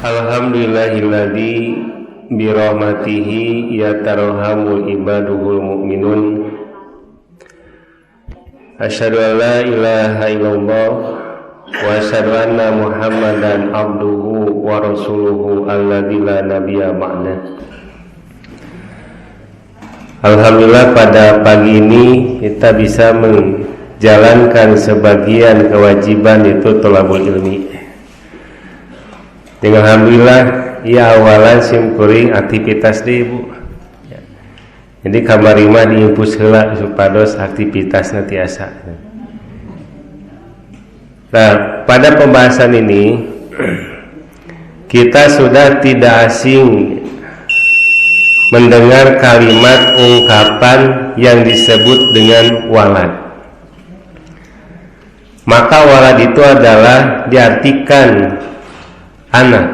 Alhamdulillahilladzi birahmatihi yatarhamul ibaduhul mu'minun. Asyhadu an la ilaha illallah wa asyhadu anna Muhammadan abduhu wa rasuluhu alladzi la nabiyya ba'da. Alhamdulillah, pada pagi ini kita bisa menjalankan sebagian kewajiban, itu thalabul ilmi. Dengan alhamdulillah, ya awalan simkuring aktivitas di ibu. Jadi kamari mah diimpus heula supados aktivitas nanti asa. Nah, pada pembahasan ini kita sudah tidak asing mendengar kalimat ungkapan yang disebut dengan walad. Maka walad itu adalah diartikan anak.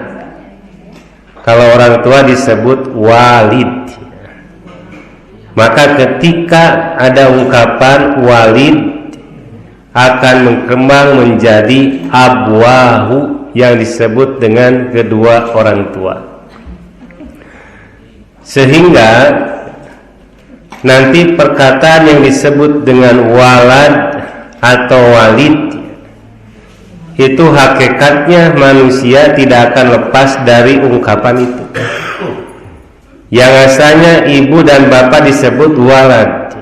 Kalau orang tua disebut walid. Maka ketika ada ungkapan walid akan berkembang menjadi abwahu, yang disebut dengan kedua orang tua. Sehingga nanti perkataan yang disebut dengan walad atau walid itu hakikatnya manusia tidak akan lepas dari ungkapan itu. Yang asalnya ibu dan bapak disebut walad,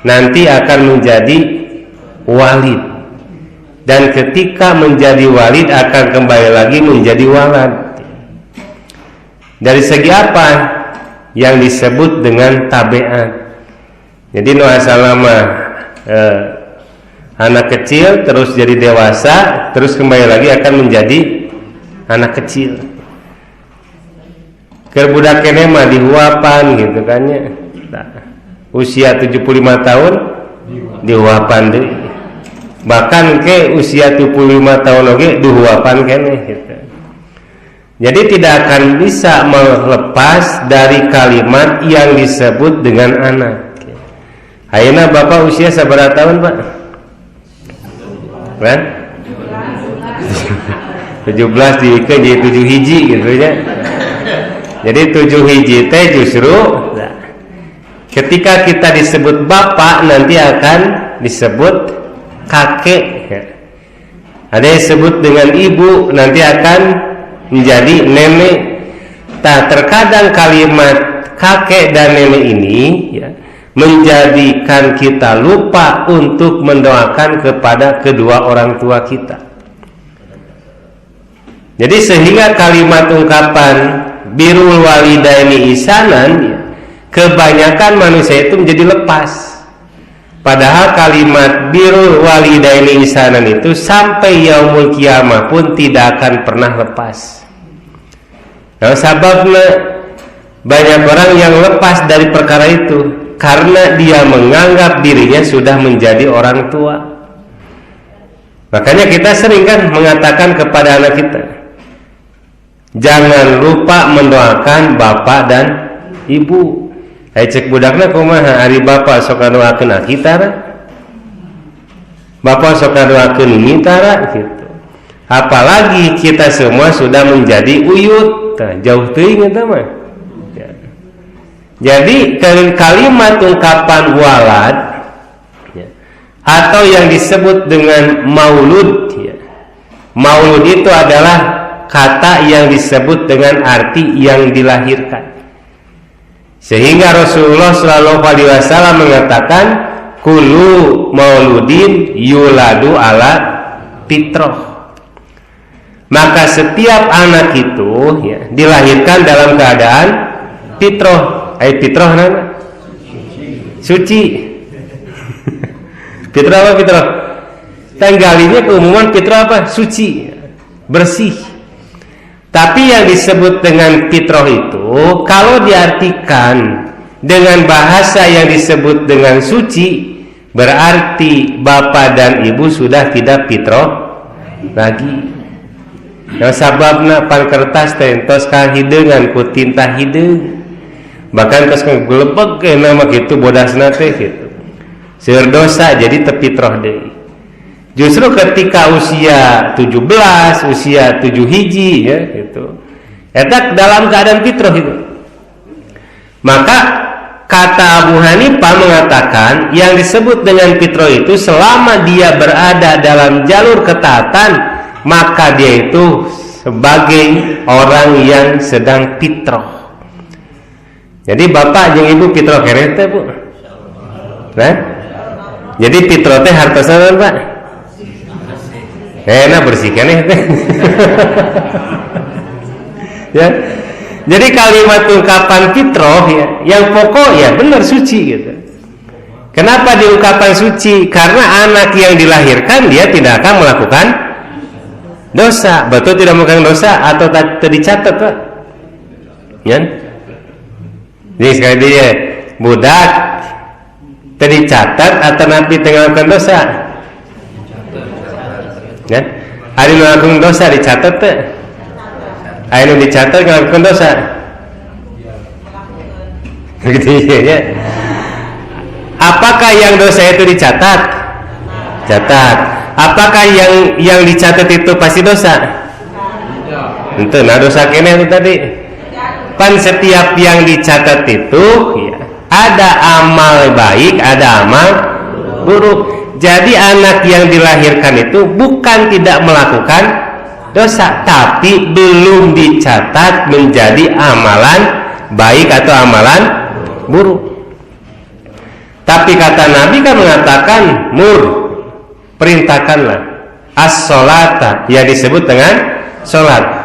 nanti akan menjadi walid. Dan ketika menjadi walid akan kembali lagi menjadi walad. Dari segi apa? Yang disebut dengan tabiat. Jadi nu asalna anak kecil terus jadi dewasa, terus kembali lagi akan menjadi anak kecil. Keur budak keneh mah dihuapan gitu kan nya. Usia 75 tahun dihuapan deui. Bahkan ke usia 75 tahun oge dihuapan keneh gitu. Jadi tidak akan bisa melepas dari kalimat yang disebut dengan anak. Ayeuna bapak usia sabaraha tahun, Pak? Kan? 17 diikeun jadi 7 hiji gitu ya. Jadi 7 hiji teh justru ketika kita disebut bapak nanti akan disebut kakek. Ada yang disebut dengan ibu nanti akan menjadi nenek. Terkadang kalimat kakek dan nenek ini ya, menjadikan kita lupa untuk mendoakan kepada kedua orang tua kita. Jadi sehingga kalimat ungkapan birrul walidaini ihsanan ya, kebanyakan manusia itu menjadi lepas. Padahal kalimat birrul walidaini ihsanan itu sampai yaumul kiamah pun tidak akan pernah lepas. Nah, sebabnya banyak orang yang lepas dari perkara itu karena dia menganggap dirinya sudah menjadi orang tua. Makanya kita sering kan mengatakan kepada anak kita, jangan lupa mendoakan bapak dan ibu. Cek budakna kumaha ari bapak sok ngadoakeun kita, bapak sok ngadoakeun mitara gitu. Apalagi kita semua sudah menjadi uyut, jauh teuing eta mah. Jadi kalimat ungkapan walad ya, atau yang disebut dengan maulud ya. Maulud itu adalah kata yang disebut dengan arti yang dilahirkan. Sehingga Rasulullah SAW mengatakan kullu mauludin yuladu ala fitrah. Maka setiap anak itu ya, dilahirkan dalam keadaan fitrah. Fitrah nama? Suci. Fitrah apa fitrah? Tanggalinya keumuman fitrah apa? Suci, bersih. Tapi yang disebut dengan fitrah itu kalau diartikan dengan bahasa yang disebut dengan suci, berarti bapak dan ibu sudah tidak fitrah lagi. Yang sababna pan kertas tentos kahideungan ku tinta hideung. Bahkan terus ngeglebeg ke nama gitu bodasna teh gitu. Seueur dosa jadi teu fitrah deui. Justru ketika usia 17, usia 7 hiji ya gitu. Eta dalam keadaan fitrah itu. Maka kata Abu Hanifah mengatakan yang disebut dengan fitrah itu selama dia berada dalam jalur ketaatan, maka dia itu sebagai orang yang sedang fitrah. Jadi bapak jeung ibu fitrah kere teh, Bu. Nah? Jadi fitrah teh hartosna Pak. Nah bersihkan ya. Ya. Jadi kalimat ungkapan fitrah ya, yang pokok ya benar suci gitu. Kenapa diungkapkan suci? Karena anak yang dilahirkan dia tidak akan melakukan dosa. Betul tidak melakukan dosa atau tidak dicatat Pak? Ya. Jadi sekali dia budak dicatat atau nabi tengah melakukan dosa. Ya, hari melakukan dosa dicatat tak? Hari dicatat melakukan dosa. Begitu ya. Apakah yang dosa itu dicatat? Catat. Apakah yang dicatat itu pasti dosa? Tentu. Nah dosa kene itu tadi. Pan setiap yang dicatat itu ya, ada amal baik, ada amal buruk. Jadi anak yang dilahirkan itu bukan tidak melakukan dosa, tapi belum dicatat menjadi amalan baik atau amalan buruk. Tapi kata Nabi kan mengatakan mur, perintahkanlah as-sholata, yang disebut dengan sholat.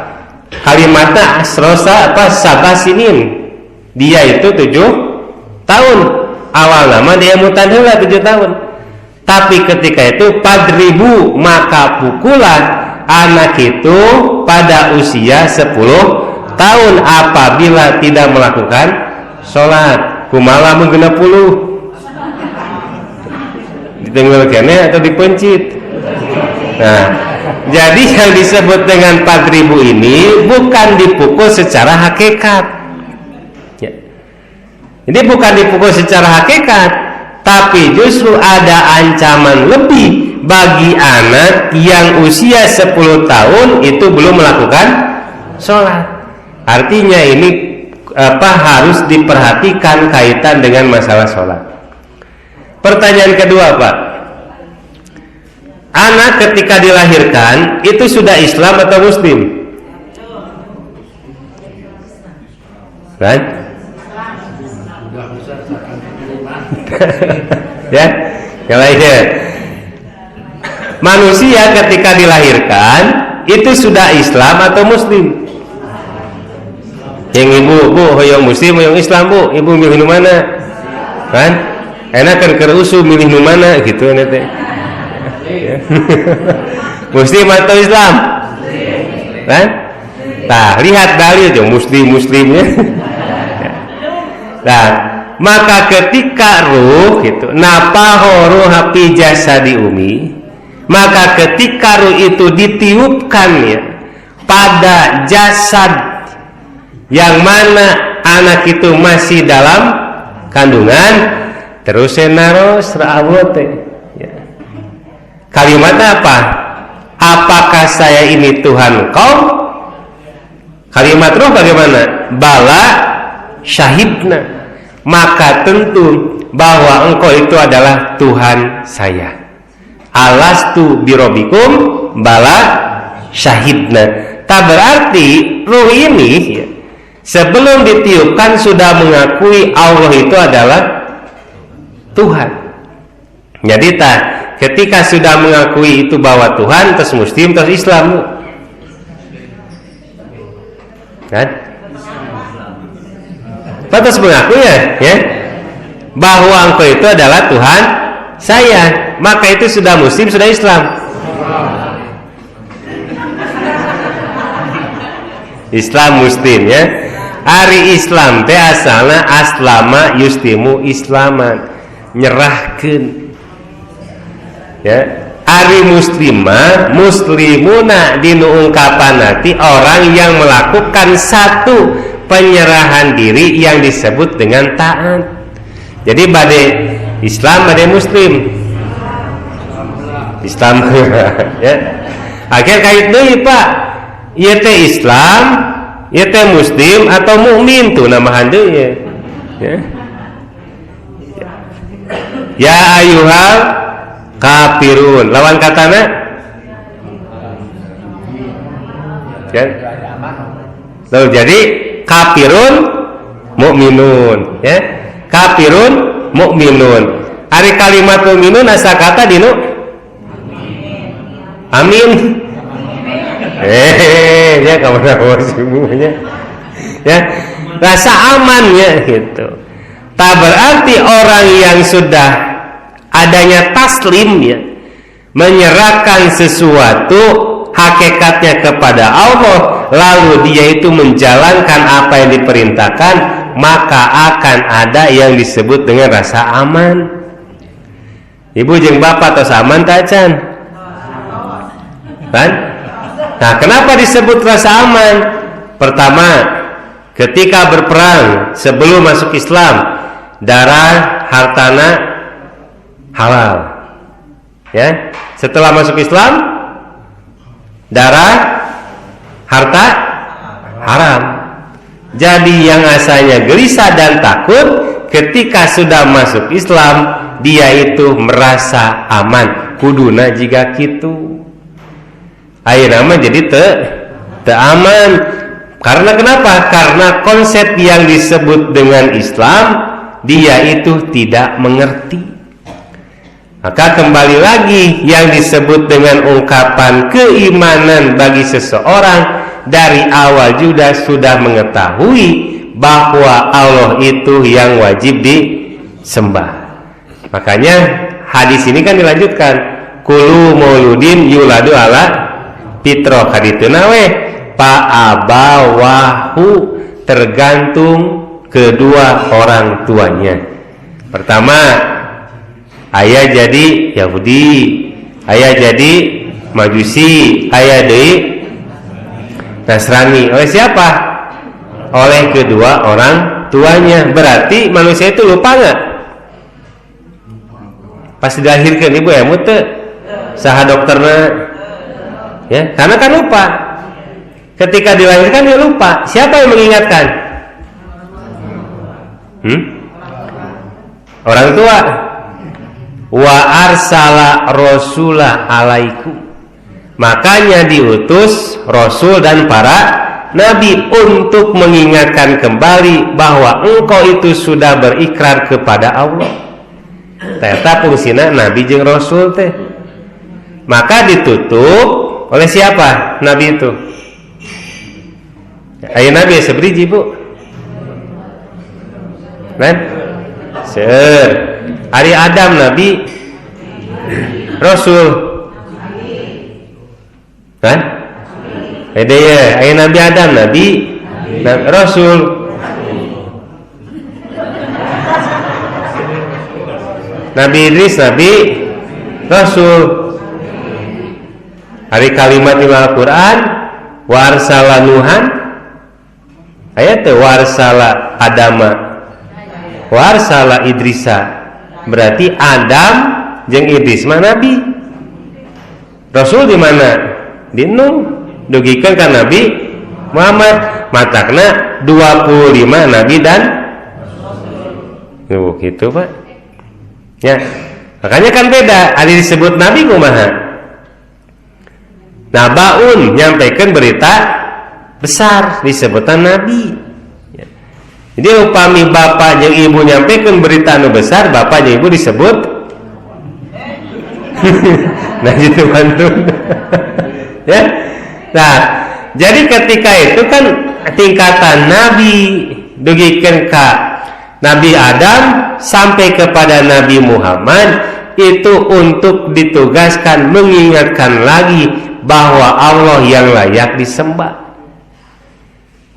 Kalimatnya asrosa apa sabasinin, dia itu 7 tahun. Awal nama dia mutanhela 7 tahun. Tapi ketika itu padribu, maka pukulan anak itu pada usia 10 tahun apabila tidak melakukan sholat. Kumala menggenap 10 ditenggelkannya atau dipencit. Nah, jadi yang disebut dengan padribu ini bukan dipukul secara hakikat ya. Jadi bukan dipukul secara hakikat, tapi justru ada ancaman lebih bagi anak yang usia 10 tahun itu belum melakukan sholat. Artinya ini harus diperhatikan kaitan dengan masalah sholat. Pertanyaan kedua Pak, anak ketika dilahirkan itu sudah Islam atau Muslim? Kan? Ya, kalau ini manusia ketika dilahirkan itu sudah Islam atau Muslim? Yang ibu, Bu, hoyong Muslim, hoyong Islam, Bu. Ibu milih nu mana? Kan? Enak kan kerusuh milih nu mana gitu nanti. Muslim atau Islam? Kan? Nah, lihat dalil dong muslimnya. Nah, maka ketika ruh gitu, napaho ruha fi jasadi umi, maka ketika ruh itu ditiupkan ya pada jasad yang mana anak itu masih dalam kandungan, terus naros ra'awote ya. Kalimatnya apa? Apakah saya ini Tuhan kau? Kalimat roh bagaimana? Bala syahidna, maka tentu bahwa engkau itu adalah Tuhan saya. Alastu birobikum bala syahidna. Tak berarti ruh ini ya, sebelum ditiupkan sudah mengakui Allah itu adalah Tuhan. Jadi ketika sudah mengakui itu bahwa Tuhan, terus Muslim, terus Islam, kan? Terus mengakui ya, bahwa engkau itu adalah Tuhan saya, maka itu sudah Muslim, sudah Islam. Islam Muslim ya. Ari Islam teh asalna aslama yustimu islaman, nyerahkeun. Ya, ari muslimah muslimuna dinu ungkapan nanti orang yang melakukan satu penyerahan diri yang disebut dengan taat. Jadi bade Islam bade Muslim. Islam ya. Akhir kait deui Pak, ieu teh Islam, ieu teh muslim atau mukmin tuh namahan deui ya. Ya ayyuhal kafirun, lawan katana ya. Tuh, jadi kafirun mukminun ya. Kafirun mukminun. Ari kalimat mukminun asa kata dinu amin. Ya kamu tahu semuanya. Ya, rasa amannya gitu. Tak berarti orang yang sudah adanya taslim ya, menyerahkan sesuatu hakikatnya kepada Allah, lalu dia itu menjalankan apa yang diperintahkan, maka akan ada yang disebut dengan rasa aman. Ibu jeung bapak tos aman tak can? Kan? Nah, kenapa disebut rasa aman? Pertama, ketika berperang sebelum masuk Islam, darah hartana halal. Ya, setelah masuk Islam, darah harta haram. Jadi yang asalnya gelisah dan takut, ketika sudah masuk Islam, dia itu merasa aman. Kuduna jika gitu. Ayeuna mah jadi teu aman. Karena kenapa? Karena konsep yang disebut dengan Islam, dia itu tidak mengerti. Maka kembali lagi yang disebut dengan ungkapan keimanan bagi seseorang dari awal juga sudah mengetahui bahwa Allah itu yang wajib disembah. Makanya hadis ini kan dilanjutkan, kulu mauludin yuladu ala fitrah, kadituna we pa'abawahu, tergantung kedua orang tuanya. Pertama, ayah jadi Yahudi, ayah jadi Majusi, ayah dari Nasrani. Oleh siapa? Oleh kedua orang tuanya. Berarti manusia itu lupa nggak? Pas dilahirkan ibu ya mute saha dokterna ya, karena kan lupa. Ketika dilahirkan dia lupa. Siapa yang mengingatkan? Orang tua. Wa arsala rasula alaikum, makanya diutus rasul dan para nabi untuk mengingatkan kembali bahwa engkau itu sudah berikrar kepada Allah. Ternyata fungsina nabi jeung rasul teh. Maka ditutup oleh siapa nabi itu? Aya nabi sebriji Bu. Kan? Seueur. Ari Adam nabi, rasul. Kan? Ede ya, aya nabi Adam nabi, rasul. Nabi Idris nabi, rasul. Hari kalimat di Al-Quran, warsala Nuhan, ayat warsala Adama, warsala Idrisa. Berarti Adam jeung Idris mah nabi. Rasul di mana? Di Nuh. Dugikeun ka Nabi Muhammad. Matakna 25 nabi dan gitu Pak. Ya. Makanya kan beda, ada disebut nabi kumaha? Nabaun, nyampaikan berita besar, disebutan nabi. Ya. Jadi upami bapak jeung ibu nyampaikan berita anu besar, bapak jeung ibu disebut nah gitu pantun. Ya. Nah, jadi ketika itu kan tingkatan nabi dugikeun ka Nabi Adam sampai kepada Nabi Muhammad itu untuk ditugaskan mengingatkan lagi bahwa Allah yang layak disembah.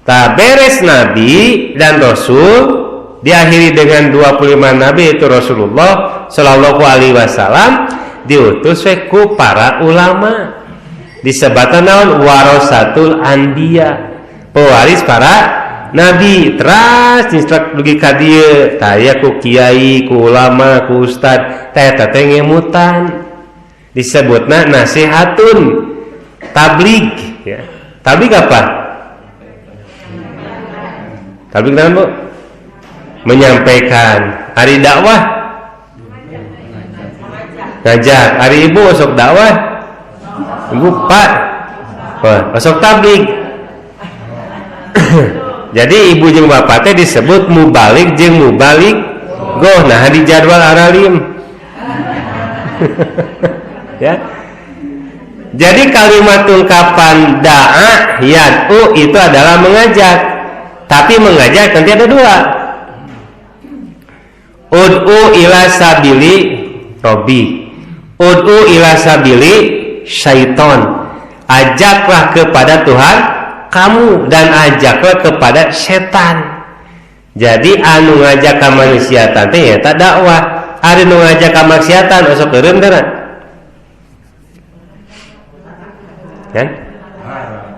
Tak beres Nabi dan Rasul diakhiri dengan 25 Nabi, itu Rasulullah Shallallahu Alaihi Wasallam diutus ku para ulama, disebutkan naon warasatul anbiya, pewaris para Nabi. Teras instruk dugi ka dieu taya ku kiai, ku ulama, ku ustad, teh ngemutan disebutna nasihatun, tabligh ya. Tabligh apa? Tabligh naon Bu? Menyampaikan. Ari dakwah ngajak. Ari ibu sok dakwah, ibu pak sok tabligh. Jadi ibu jeung bapak teh disebut mubalik jeung mubalik goh. Nah di jadwal aralim ya. Jadi kalimat ungkapan da'a yad'u itu adalah mengajak. Tapi mengajak nanti ada dua. Ud'u ila sabili Robbi, ud'u ila sabili syaiton. Ajaklah kepada Tuhan kamu dan ajaklah kepada setan. Jadi anu ngajak ka manusia teh eta dakwah. Ari nu ngajak ka maksiatan osok eureun teh. Kan?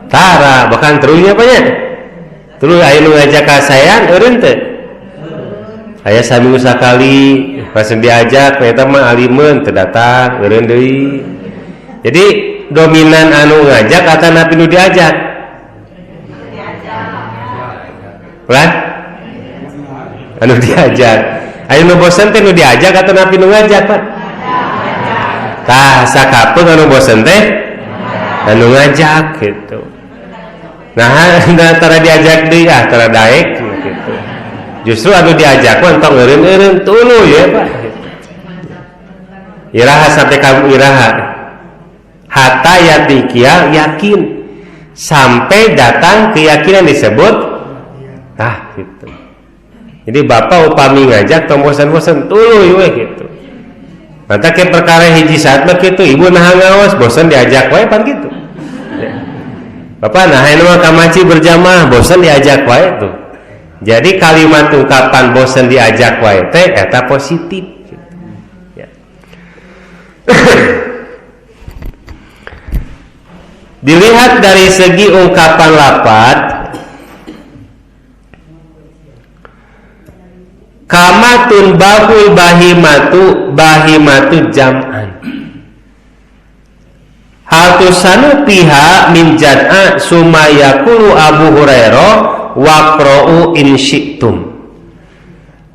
Tara, bahkan terunya apa nya? Terus aya nu ngajak ka sayan eureun teh. Aya saminggu sakali pas diajak eta mah alimeun teu datang, eureun deui. Jadi dominan anu ngajak atau napi nu diajak? Lah? Anu diajak. Aya nu bosen teh nu diajak atau napi nu ngajak, Pak? Tah sakapeung anu bosen teh anu ngajak gitu. Nah, antara diajak deui tara daek gitu. Justru anu diajak mah entong eureun-eureun tuluy ya, Pak. Iraha sampai kamu iraha. Hatta yatikia yakin sampai datang keyakinan disebut gitu. Jadi bapak upami ngajak tong bosan-bosan tuluy we gitu. Mata ke perkara hiji saat mah kitu ibu naha ngaos bosan diajak wae pan kitu. Ya. Bapak nah anu mah kamaci berjamaah bosan diajak wae tuh. Jadi kalimat ungkapan bosan diajak wae teh eta positif gitu. Ya. Dilihat dari segi ungkapan lafaz kamatun bahul bahimatu jam'an hatusanu piha min jad'a sumayakulu Abu Hurairah waqra'u in syi'tum.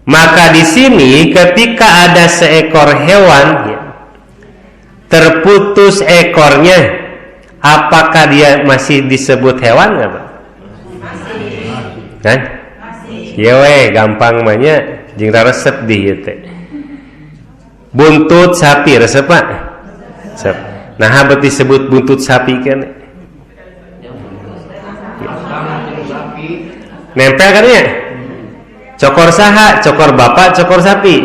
Maka di sini ketika ada seekor hewan ya, terputus ekornya, apakah dia masih disebut hewan nggak, Pak? Masih. Kan? Yewe gampang mahnya jeung resep di ieu teh. Buntut sapi resep, Pak? Resep. Nah, habet disebut buntut sapi kan? Nempel kan ya? Cokor saha, cokor bapak, cokor sapi.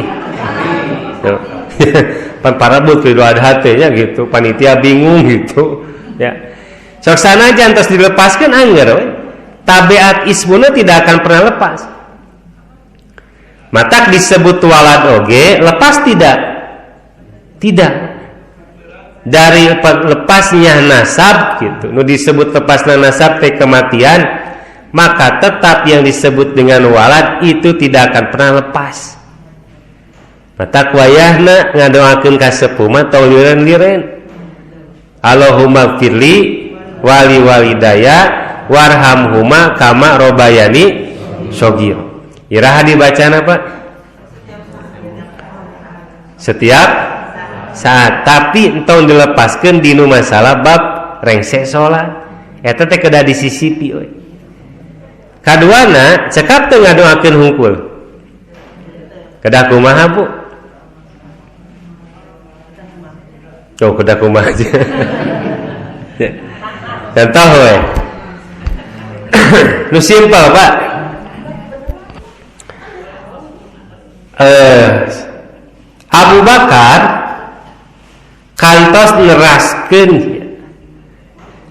Pan parabut Idul Adha teh nya gitu, panitia bingung gitu. Ya. Sok sanajan terus dilepaskan anggar we. Tabiat ismuna tidak akan pernah lepas. Matak disebut walad oge, lepas tidak? Tidak. Dari lepasnya nasab gitu. Nu disebut lepasnya nasab teh kematian, maka tetap yang disebut dengan walad itu tidak akan pernah lepas. Matak wayahna ngadoakeun ka sepuh mah tong liren-liren. Allahumma firli wali walidaya warhamhuma kama robayani shogir. Iraha dibacana Pak? Setiap saat. Tapi entong dilepaskan dinu masalah bab rengse sholat. Eta teh kedah disisipi we. Kaduana cekap teu ngadoakeun hungkul. Kedah kumaha Bu? Oh, kedah kumaha aja. Contoh we. Nu simpel, Pak. Abu Bakar kantos neraskeun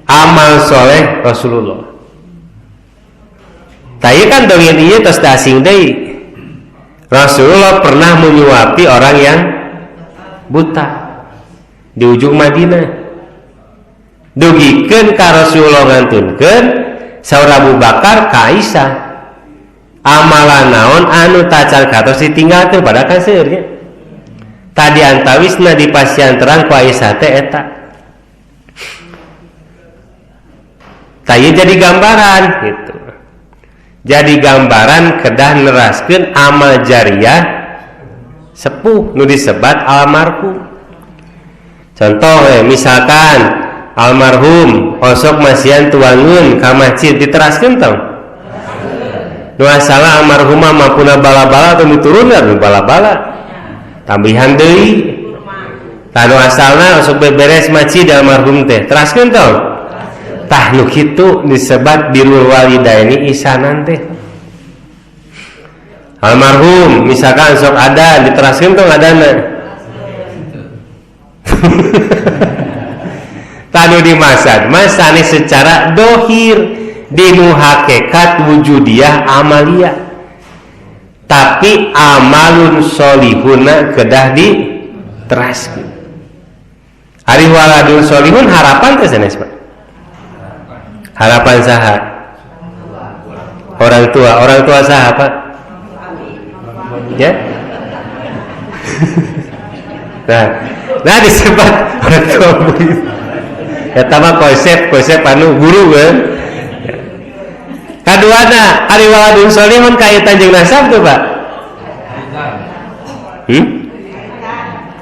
amal soleh Rasulullah. Taya kan dongeng ieu tos asing deui. Rasulullah pernah menyuapi orang yang buta di ujung Madinah. Dugikeun ka Rasulullah ngantunkeun saur Abu Bakar ka Aisyah. Amalan naon anu tacal katos ditinggalkeun pada kan seueur nya. tadi antawisna di pasien terang ku Aisyah teh eta. Taya jadi gambaran gitu. Jadi gambaran kedah neraskeun amal jariah sepuh nu disebat almarhum. Contoh misalkan almarhum osok masian tuangun ka masjid diteraskeun tong. Nu asala almarhumah mapuna bala-bala atau diturunkan bala-bala. Tambihan deui. Tanu asalna osok beberes masjid almarhum teh. Teraskeun tong. Tah nu kitu disebat birrul walidaini ihsanan teh. Almarhum misalkan sok ada diteraskeun tong adana. Tanu dimaksud masane secara dohir dinu hakikat wujudiyah amaliyah. Tapi amalun solihuna kedah diteraskeun. Ari waladun solihun harapan teh sanes Pak. Harapan saha? Orang tua saha Pak? Ya? Nah disebut orang tua murid. Eta mah konsep anu guru kan. Kaduana ari waladun solihun kaitan jeung nasab tuh Pak.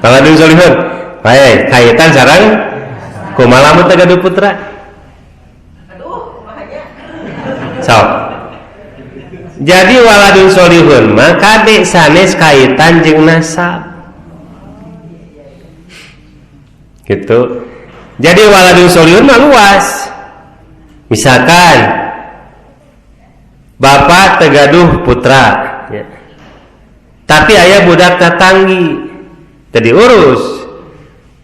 Waladun solihun. Bae kaitan sareng kumaha mun teh gaduh putra. So. Jadi waladun solihun mah kade sanes kaitan jeung nasab. Gitu. Jadi waladun solihun mah luas. Misalkan bapak tegaduh putra ya. Tapi aya budak tatanggi teu diurus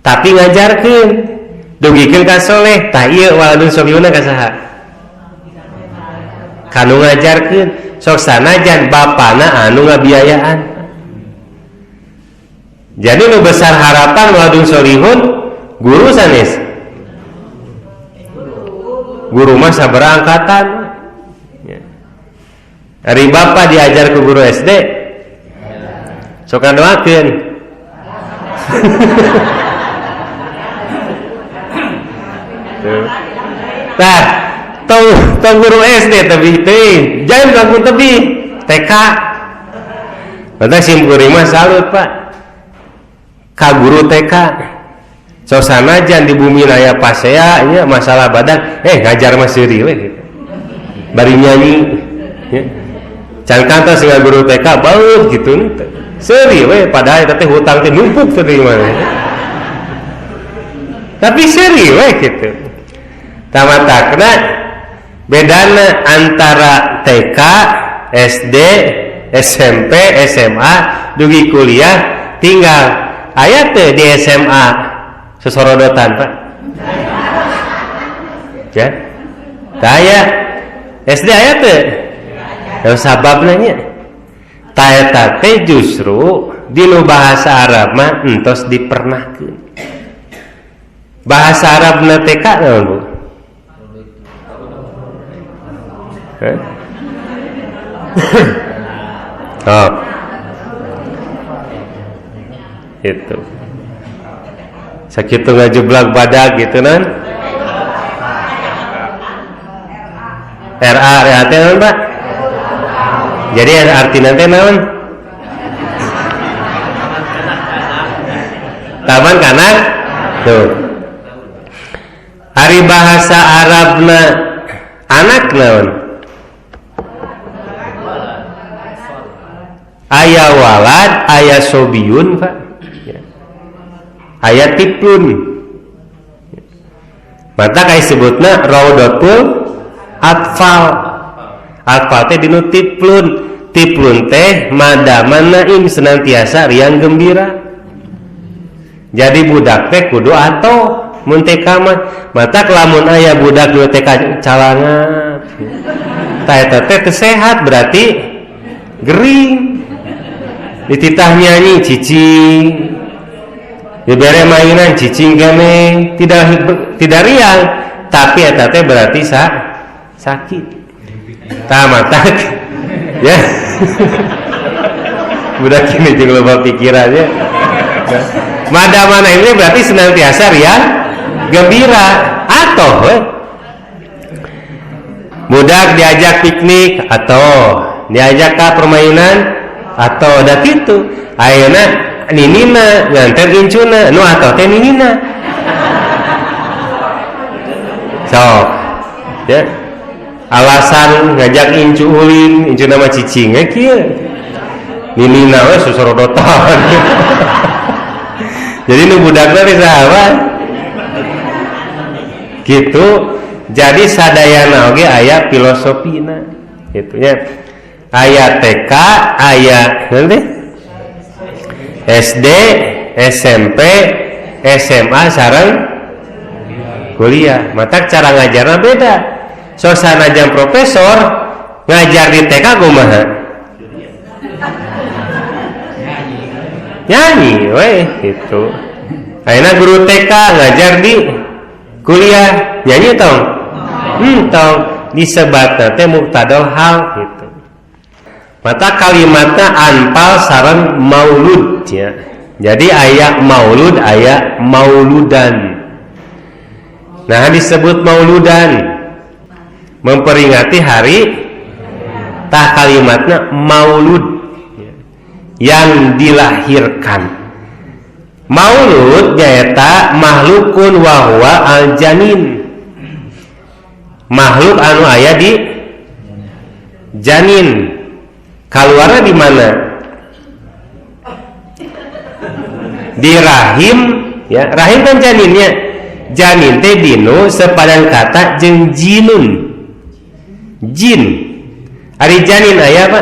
tapi ngajarkeun dugikeun ka soleh tah ieu waladun solihun ka saha kanu ngajarkeun sok sanajan bapana anu ngabiayaan. Jadi nu besar harapan waladun solihun guru sanes guru mah sabaraha angkatan ya. Ari bapak diajar ke guru SD sok ngadoakeun tah tong guru SD tapi teh jangan langsung tebi TK mata sim kuring mah salut Pak ka guru TK sosana jan di bumi aya pasea nya masalah badan ngajar mah seuri we gitu bari nyanyi ya can kantos dengan guru TK baut gitu seuri we padahal eta teh hutang teh numpuk teh mana tapi seuri we gitu tamatakna bedana antara TK, SD, SMP, SMA, dugi kuliah tinggal aya teh di SMA sesorodotan Pak. Ya. Tah aya SD aya teh. Ya sababna nya. Tah eta teh justru dinu bahasa Arab mah entos dipernahkeun. Bahasa Arabna TK naon Bu? Oh. Itu. Sakitu ngajeblak badag gitu nan. RA teh naon Pak? Jadi artina teh naon? Taman kanak. Tuh. Hari bahasa Arabna anak naon? Aya walad, aya sobiyun Pak ya. Aya tiplun mata kayak sebutna raudatul atfal atfal teh dinu tiplun teh madaman naim senantiasa riang gembira. Jadi budak teh kudu ato mun TK mah mata kelamun aya budak nu TK calangat tah eta teh sehat berarti gering dititah nyanyi cicing dibere mainan cicing kene tidak riang tapi eta teh berarti sakit tamatak ya budak ini jeung loba pikirannya Madamana ini berarti senantiasa ria gembira. Atau budak diajak piknik atau diajak ke permainan atau udah gitu ayeuna ninina nganter incuna nu atau teh ninina sok ya alasan ngajak incu ulin incu nama cicing kieu ninina we susorodotan jadi nu budakna teh sahabat gitu. Jadi sadayana oge aya filosofina gitu nya. Aya TK, aya nanti SD, SMP, SMA sareng kuliah. Mata cara ngajarna beda. Sosana jam profesor ngajar di TK kumaha? Nyanyi we gitu. Ayeuna guru TK ngajar di kuliah nyanyi tong tong disebatna teh muqtadal hal gitu. Mata kalimatna anpal sareng maulud ya. Jadi aya maulud aya mauludan. Nah disebut mauludan memperingati hari tah kalimatna maulud yang dilahirkan. Maulud nyaeta makhlukun wa huwa al-janin. Makhluk anu aya di janin. Kaluarna di mana? Di rahim, ya. Rahim kan janinnya. Janin teh dinu sepadan kata jeung jinun. Jin. Ari janin aya apa?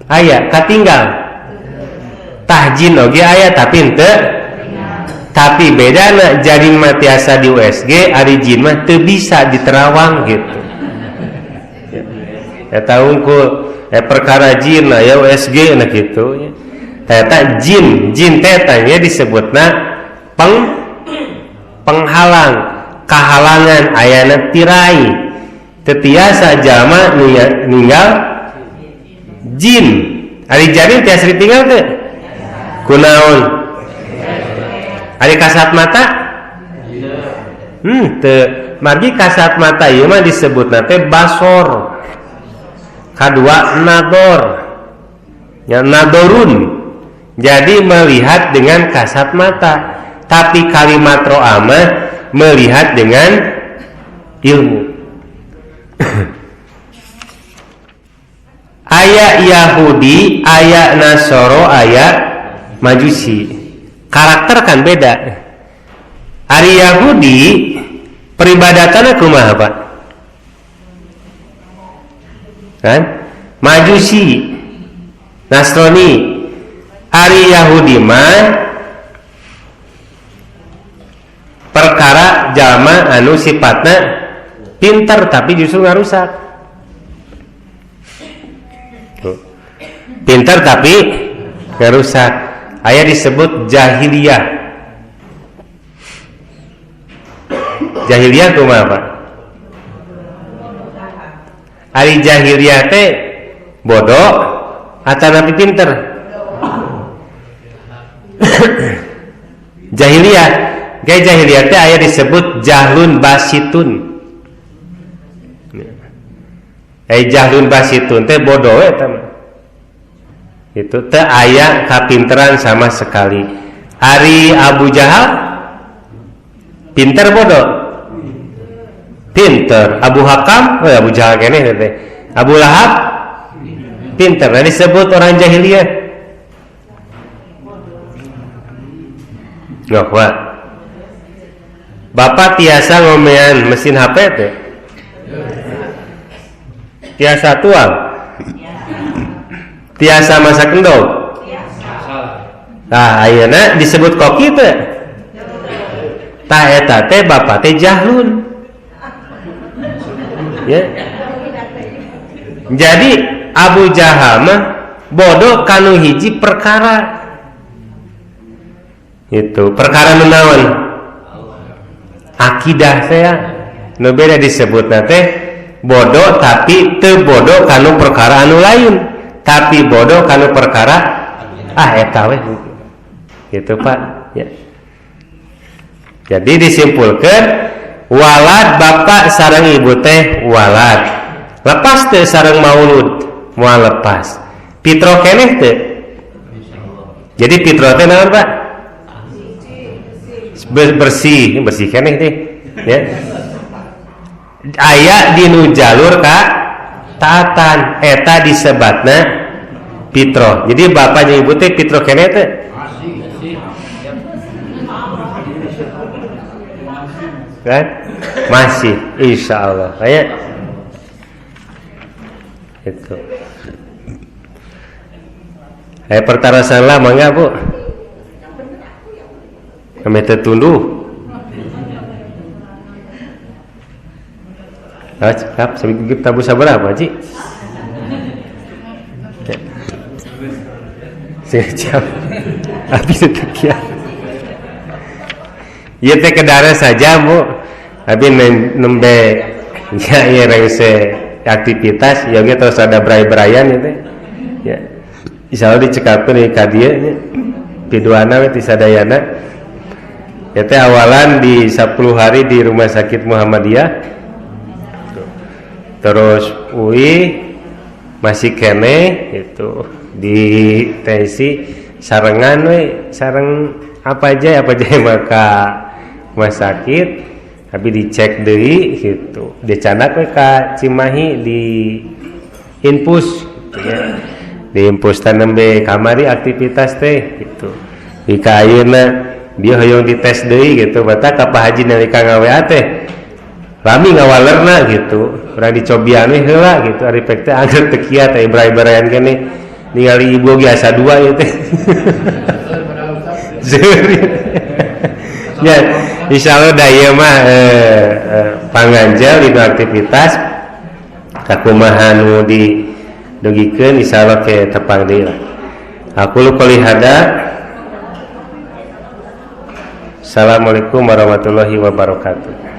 Aya, katinggal. Tahjin oge aya tapi henteu. Tapi bedana janin mah tiasa di USG, ari jin mah teu bisa di Terawang gitu. Eta unggul perkara jin aya USG na kitu nya. Eta jin teh tanya disebutna penghalang, kahalangan ayana tirai. Teu tiasa jalma ninggal jin. Ari janin tiasa ditinggal teu? Kunaon? Ari kasat mata? Teu. Margi kasat mata ieu mah disebutna teh basor. Kedua nador. Ya nadorun. Jadi melihat dengan kasat mata. Tapi kalimat ro'a mah melihat dengan ilmu. Aya Yahudi, aya Nasoro, aya Majusi. Karakter kan beda. Ari Yahudi peribadatanna kumaha Pak? Kan? Majusi, Nasrani. Ari Yahudi mah perkara jalma anu sifatna pinter tapi justru ngarusak. Pinter tapi ngarusak. Aya disebut jahiliyah. Jahiliyah kumaha Pak? Ari jahiliyah teh bodoh atau nabi pinter? Jahiliyah. Gaya jahiliyah teh aya disebut jahlun basitun. Jahlun basitun teh bodoh eta mah. Itu teh aya kapinteran sama sekali. Ari Abu Jahal pinter bodoh? Pinter. Abu Hakam, Abu Jahal keneh teh. Abu Lahab pinter. Nah disebut orang jahiliyah. Nggak kuat. Bapak tiasa ngomean mesin HP teh. Tiasa tuang. Tiasa masak endog. Nah, ayeuna disebut koki teh. Tah eta teh bapak teh jahlun. Ya. Jadi Abu Jahal mah bodoh kanu hiji perkara. Itu perkara menawan. Akidah saya nu beda disebutna teh bodoh tapi teu bodoh kanu perkara anu lain. Tapi bodoh kanu perkara eta we. gitu Pak ya. Jadi disimpulkan walad bapak sareng ibu teh walad lepas teh sareng maulud moal lepas pitro keneh teh. Jadi pitro teh naon Pak? Bersih keneh teh ya. Aya dinu jalur ka taatan eta disebatna pitro. Jadi bapak jeung ibu teh pitro keneh teh. Kan? Masih insyaallah. Aya itu. Pertarasan lah mangga Bu. Kami tertunduh. Cakap, sampai tabu sabar apa Ci? Sejam. Habis itu ya. Iya teh kedara saja Bu. Habis nembe ya rengse aktivitas ya terus ada berai-beraian itu ya. Insyaallah dicekapkeun di ka dieu nya. Piduana we ti sadayana. Ya teh awalan di 10 hari di Rumah Sakit Muhammadiyah. Terus UI masih kene itu di tensi sarengan we sareng apa aja maka rumah sakit tapi dicek deui gitu dicandak we ka Cimahi di infus gitu ya di infus tanembe kamari aktivitas teh gitu di ka ayeuna dia hoyong dites deui gitu batak ka Pak Haji nalika ngawean teh rami ngawalerna gitu urang dicobian we heula gitu ari pek teh angger teu kieu teh brai-braian kene ningali ibu ge asa 2 ieu teh ya insyaallah da ieu mah panganjal dina aktivitas kakumaha nu didugikeun insyaallah ke tepang deui lah. Aku qouli hada. Assalamualaikum warahmatullahi wabarakatuh.